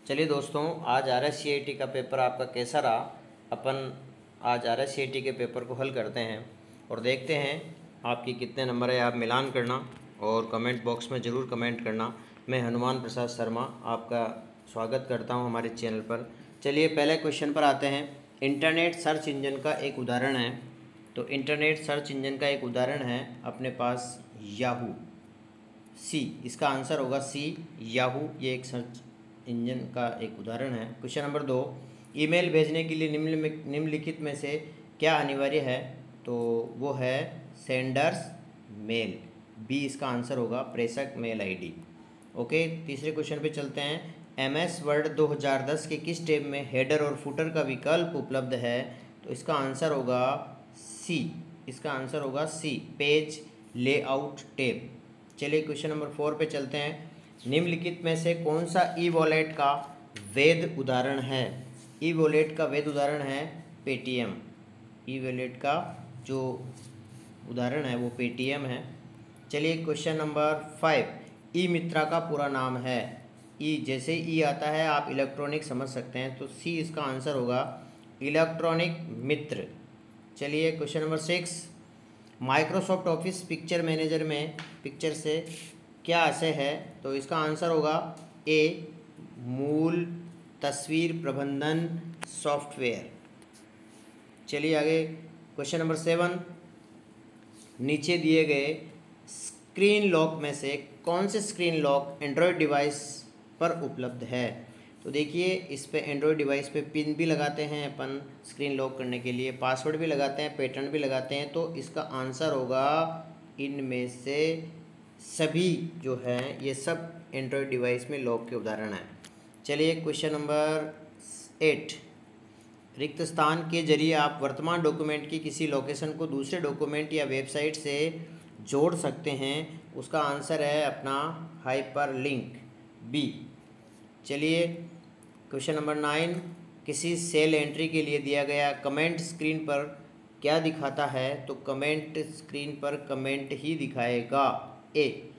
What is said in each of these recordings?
चलिए दोस्तों, आज RS-CIT का पेपर आपका कैसा रहा। अपन आज RS-CIT के पेपर को हल करते हैं और देखते हैं आपकी कितने नंबर है। आप मिलान करना और कमेंट बॉक्स में ज़रूर कमेंट करना। मैं हनुमान प्रसाद शर्मा आपका स्वागत करता हूं हमारे चैनल पर। चलिए पहले क्वेश्चन पर आते हैं। इंटरनेट सर्च इंजन का एक उदाहरण है। तो इंटरनेट सर्च इंजन का एक उदाहरण है अपने पास याहू। सी, इसका आंसर होगा सी, याहू। ये एक सर्च इंजन का एक उदाहरण है। क्वेश्चन नंबर 2, ईमेल भेजने के लिए निम्नलिखित में से क्या अनिवार्य है। तो वो है सेंडर्स मेल। बी इसका आंसर होगा, प्रेषक मेल आईडी। ओके, तीसरे क्वेश्चन पे चलते हैं। MS वर्ड 2010 के किस टैब में हेडर और फुटर का विकल्प उपलब्ध है। तो इसका आंसर होगा सी, इसका आंसर होगा सी, पेज लेआउट टैब। चलिए क्वेश्चन नंबर 4 पे चलते हैं। निम्नलिखित में से कौन सा ई वॉलेट का वैध उदाहरण है। ई वॉलेट का वैध उदाहरण है पेटीएम। ई वॉलेट का जो उदाहरण है वो पेटीएम है। चलिए क्वेश्चन नंबर 5, ई मित्रा का पूरा नाम है। ई जैसे ई आता है आप इलेक्ट्रॉनिक समझ सकते हैं, तो सी इसका आंसर होगा, इलेक्ट्रॉनिक मित्र। चलिए question number 6, Microsoft office picture manager में पिक्चर से क्या आशय है। तो इसका आंसर होगा ए, मूल तस्वीर प्रबंधन सॉफ्टवेयर। चलिए आगे क्वेश्चन नंबर 7, नीचे दिए गए स्क्रीन लॉक में से कौन से स्क्रीन लॉक एंड्रॉयड डिवाइस पर उपलब्ध है। तो देखिए इस पे एंड्रॉयड डिवाइस पे पिन भी लगाते हैं अपन स्क्रीन लॉक करने के लिए, पासवर्ड भी लगाते हैं, पैटर्न भी लगाते हैं। तो इसका आंसर होगा इनमें से सभी जो हैं ये सब एंड्रॉयड डिवाइस में लॉक के उदाहरण हैं। चलिए क्वेश्चन नंबर 8, रिक्त स्थान के जरिए आप वर्तमान डॉक्यूमेंट की किसी लोकेशन को दूसरे डॉक्यूमेंट या वेबसाइट से जोड़ सकते हैं। उसका आंसर है अपना हाइपरलिंक, बी। चलिए क्वेश्चन नंबर 9, किसी सेल एंट्री के लिए दिया गया कमेंट स्क्रीन पर क्या दिखाता है। तो कमेंट स्क्रीन पर कमेंट ही दिखाएगा, ए।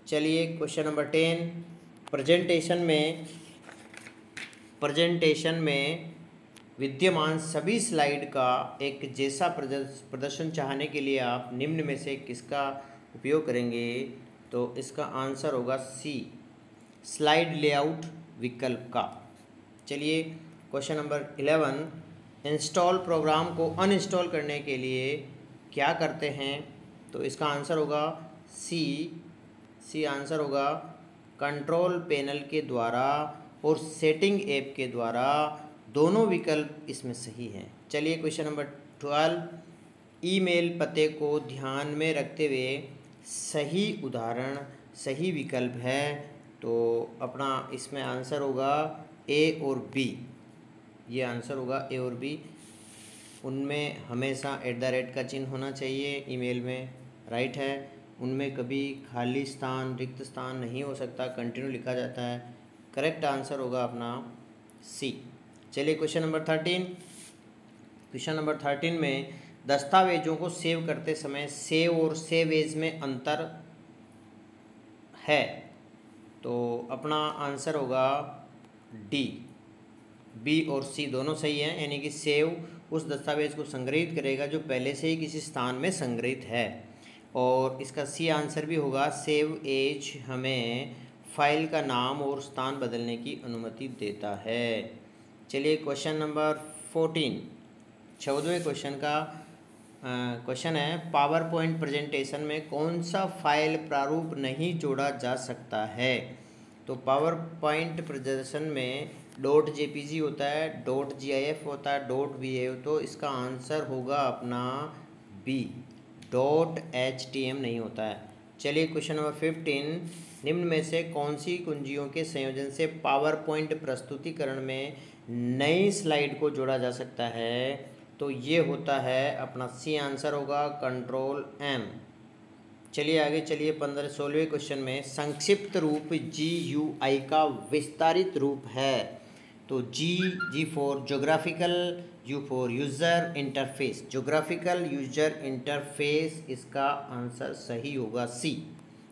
चलिए क्वेश्चन नंबर 10, प्रेजेंटेशन में विद्यमान सभी स्लाइड का एक जैसा प्रदर्शन चाहने के लिए आप निम्न में से किसका उपयोग करेंगे। तो इसका आंसर होगा सी, स्लाइड लेआउट विकल्प का। चलिए क्वेश्चन नंबर 11, इंस्टॉल प्रोग्राम को अनइंस्टॉल करने के लिए क्या करते हैं। तो इसका आंसर होगा सी आंसर होगा, कंट्रोल पैनल के द्वारा और सेटिंग ऐप के द्वारा। दोनों विकल्प इसमें सही हैं। चलिए क्वेश्चन नंबर 12, ईमेल पते को ध्यान में रखते हुए सही उदाहरण सही विकल्प है। तो अपना इसमें आंसर होगा ए और बी। ये आंसर होगा ए और बी। उनमें हमेशा @ का चिन्ह होना चाहिए ईमेल में, राइट है। उनमें कभी खाली स्थान रिक्त स्थान नहीं हो सकता, कंटिन्यू लिखा जाता है। करेक्ट आंसर होगा अपना सी। चलिए क्वेश्चन नंबर 13, क्वेश्चन नंबर 13 में दस्तावेजों को सेव करते समय सेव और सेव एज में अंतर है। तो अपना आंसर होगा डी, बी और सी दोनों सही हैं। यानी कि सेव उस दस्तावेज को संग्रहित करेगा जो पहले से ही किसी स्थान में संग्रहित है। और इसका सी आंसर भी होगा, सेव एज हमें फाइल का नाम और स्थान बदलने की अनुमति देता है। चलिए क्वेश्चन नंबर 14, 14वें क्वेश्चन का क्वेश्चन है, पावर पॉइंट प्रेजेंटेशन में कौन सा फाइल प्रारूप नहीं जोड़ा जा सकता है। तो पावर पॉइंट प्रेजेंटेशन में .jpg होता है, .gif होता है, .va। तो इसका आंसर होगा अपना बी, .htm नहीं होता है। चलिए क्वेश्चन नंबर 15, निम्न में से कौन सी कुंजियों के संयोजन से पावर पॉइंट प्रस्तुतिकरण में नई स्लाइड को जोड़ा जा सकता है। तो ये होता है अपना सी आंसर होगा, कंट्रोल M। चलिए आगे चलिए 16वें क्वेश्चन में संक्षिप्त रूप GUI का विस्तारित रूप है। तो G for geographical, U for user interface, geographical user interface. इसका आंसर सही होगा सी।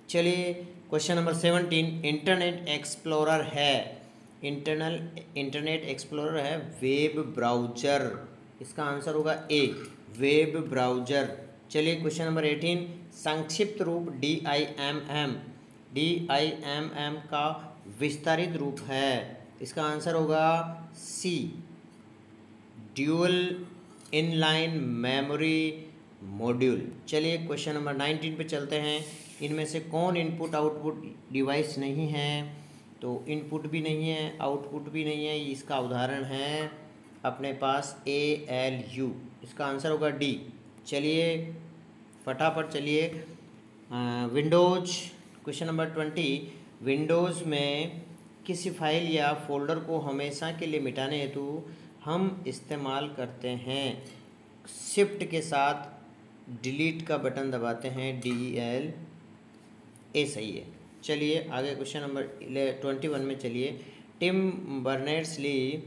चलिए क्वेश्चन नंबर 17, इंटरनेट एक्सप्लोरर है इंटरनेट एक्सप्लोरर है वेब ब्राउज़र, इसका आंसर होगा ए वेब ब्राउज़र। चलिए क्वेश्चन नंबर 18, संक्षिप्त रूप DIMM का विस्तारित रूप है, इसका आंसर होगा सी ड्यूल इनलाइन मेमोरी मॉड्यूल। चलिए क्वेश्चन नंबर 19 पे चलते हैं। इनमें से कौन इनपुट आउटपुट डिवाइस नहीं है? तो इनपुट भी नहीं है, आउटपुट भी नहीं है, इसका उदाहरण है अपने पास ALU, इसका आंसर होगा डी। चलिए फटाफट चलिए विंडोज क्वेश्चन नंबर 20, विंडोज़ में किसी फाइल या फोल्डर को हमेशा के लिए मिटाने हेतु हम इस्तेमाल करते हैं शिफ्ट के साथ डिलीट का बटन दबाते हैं, DEL ए सही है। चलिए आगे क्वेश्चन नंबर 21 में चलिए, टिम बर्नर्स-ली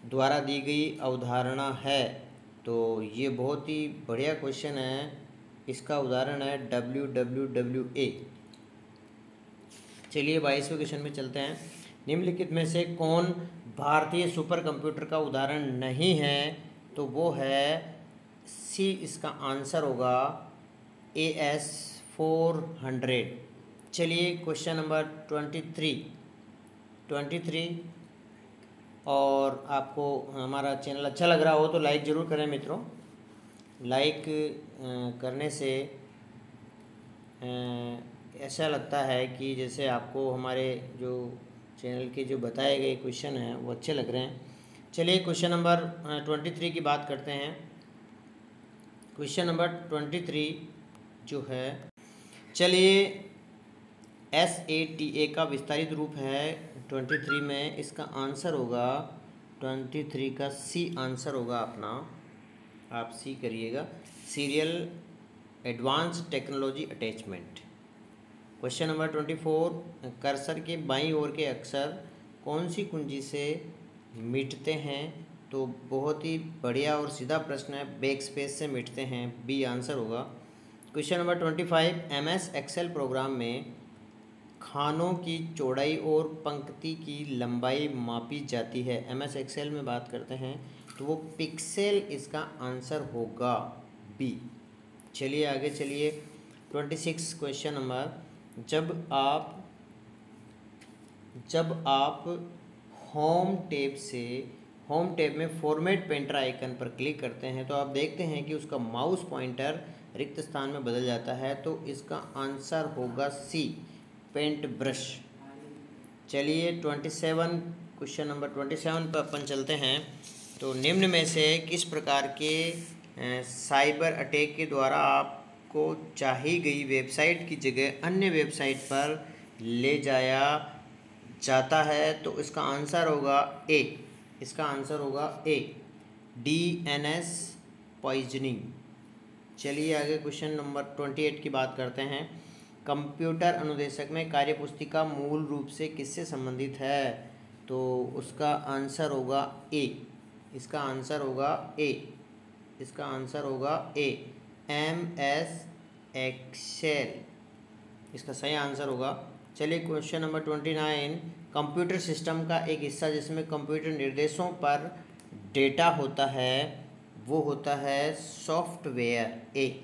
द्वारा दी गई अवधारणा है, तो ये बहुत ही बढ़िया क्वेश्चन है, इसका उदाहरण है WWWA। चलिए 22वें क्वेश्चन में चलते हैं। निम्नलिखित में से कौन भारतीय सुपर कंप्यूटर का उदाहरण नहीं है? तो वो है सी, इसका आंसर होगा AS400। चलिए क्वेश्चन नंबर 23 और आपको हमारा चैनल अच्छा लग रहा हो तो लाइक ज़रूर करें मित्रों। लाइक करने से ऐसा लगता है कि जैसे आपको हमारे जो चैनल के जो बताए गए क्वेश्चन हैं वो अच्छे लग रहे हैं। चलिए क्वेश्चन नंबर 23 की बात करते हैं। क्वेश्चन नंबर 23 जो है, चलिए SATA का विस्तारित रूप है 23 में, इसका आंसर होगा 23 का सी आंसर होगा अपना, आप सी करिएगा, serial advance technology attachment. Question number 24, cursor के बाईं ओर के अक्षर कौन सी कुंजी से मिटते हैं? तो बहुत ही बढ़िया और सीधा प्रश्न है, बैक स्पेस से मिटते हैं, बी आंसर होगा। Question number 25, MS Excel program में खानों की चौड़ाई और पंक्ति की लंबाई मापी जाती है। MS एक्सेल में बात करते हैं तो वो पिक्सेल इसका आंसर होगा, बी। चलिए आगे चलिए 26 क्वेश्चन नंबर, जब आप होम टैब में फॉर्मेट पेंटर आइकन पर क्लिक करते हैं तो आप देखते हैं कि उसका माउस पॉइंटर रिक्त स्थान में बदल जाता है, तो इसका आंसर होगा सी पेंट ब्रश। चलिए 27 क्वेश्चन नंबर 27 पर अपन चलते हैं। तो निम्न में से किस प्रकार के साइबर अटैक के द्वारा आपको चाही गई वेबसाइट की जगह अन्य वेबसाइट पर ले जाया जाता है? तो इसका आंसर होगा ए, इसका आंसर होगा ए DNS पॉइजनिंग। चलिए आगे क्वेश्चन नंबर 28 की बात करते हैं। कंप्यूटर अनुदेशक में कार्यपुस्तिका मूल रूप से किससे संबंधित है? तो उसका आंसर होगा ए, इसका आंसर होगा ए, इसका आंसर होगा ए MS एक्सेल, इसका सही आंसर होगा। चलिए क्वेश्चन नंबर 29, कंप्यूटर सिस्टम का एक हिस्सा जिसमें कंप्यूटर निर्देशों पर डेटा होता है वो होता है सॉफ्टवेयर, ए।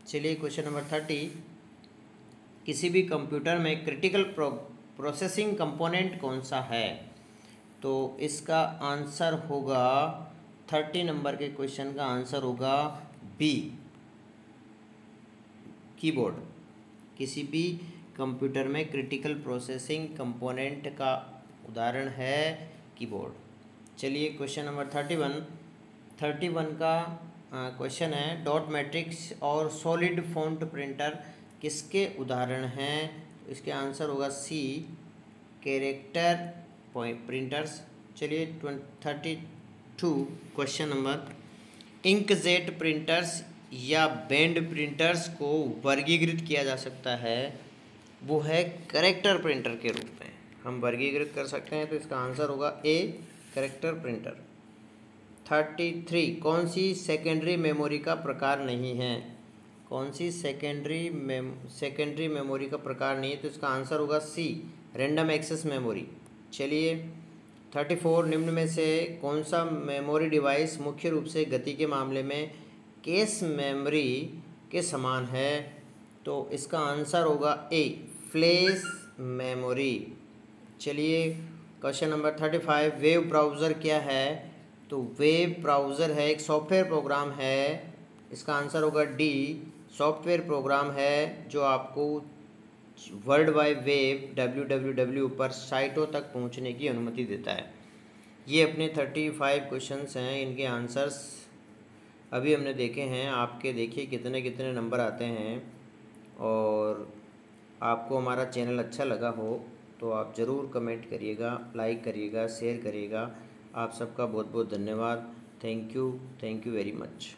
चलिए क्वेश्चन नंबर 30, किसी भी कंप्यूटर में क्रिटिकल प्रोसेसिंग कंपोनेंट कौन सा है? तो इसका आंसर होगा 30 नंबर के क्वेश्चन का आंसर होगा बी कीबोर्ड। किसी भी कंप्यूटर में क्रिटिकल प्रोसेसिंग कंपोनेंट का उदाहरण है कीबोर्ड। चलिए क्वेश्चन नंबर 31 का क्वेश्चन है, डॉट मैट्रिक्स और सॉलिड फ़ॉन्ट प्रिंटर किसके उदाहरण हैं? इसके आंसर होगा सी कैरेक्टर प्रिंटर्स। चलिए 32 क्वेश्चन नंबर, इंकजेट प्रिंटर्स या बैंड प्रिंटर्स को वर्गीकृत किया जा सकता है, वो है कैरेक्टर प्रिंटर के रूप में हम वर्गीकृत कर सकते हैं, तो इसका आंसर होगा ए कैरेक्टर प्रिंटर। 33, कौन सी सेकेंडरी मेमोरी का प्रकार नहीं है? कौन सी सेकेंडरी मेमोरी का प्रकार नहीं है? तो इसका आंसर होगा सी रैंडम एक्सेस मेमोरी। चलिए 34 निम्न में से कौन सा मेमोरी डिवाइस मुख्य रूप से गति के मामले में केस मेमोरी के समान है? तो इसका आंसर होगा ए, फ्लैश मेमोरी। चलिए क्वेश्चन नंबर 35, वेब ब्राउज़र क्या है? तो वेब ब्राउज़र है एक सॉफ्टवेयर प्रोग्राम है, इसका आंसर होगा डी, सॉफ्टवेयर प्रोग्राम है जो आपको वर्ल्ड वाइड वेब www पर साइटों तक पहुंचने की अनुमति देता है। ये अपने 35 क्वेश्चंस हैं, इनके आंसर्स अभी हमने देखे हैं। आपके देखिए कितने कितने नंबर आते हैं। और आपको हमारा चैनल अच्छा लगा हो तो आप ज़रूर कमेंट करिएगा, लाइक करिएगा, शेयर करिएगा। आप सबका बहुत बहुत धन्यवाद। Thank you very much.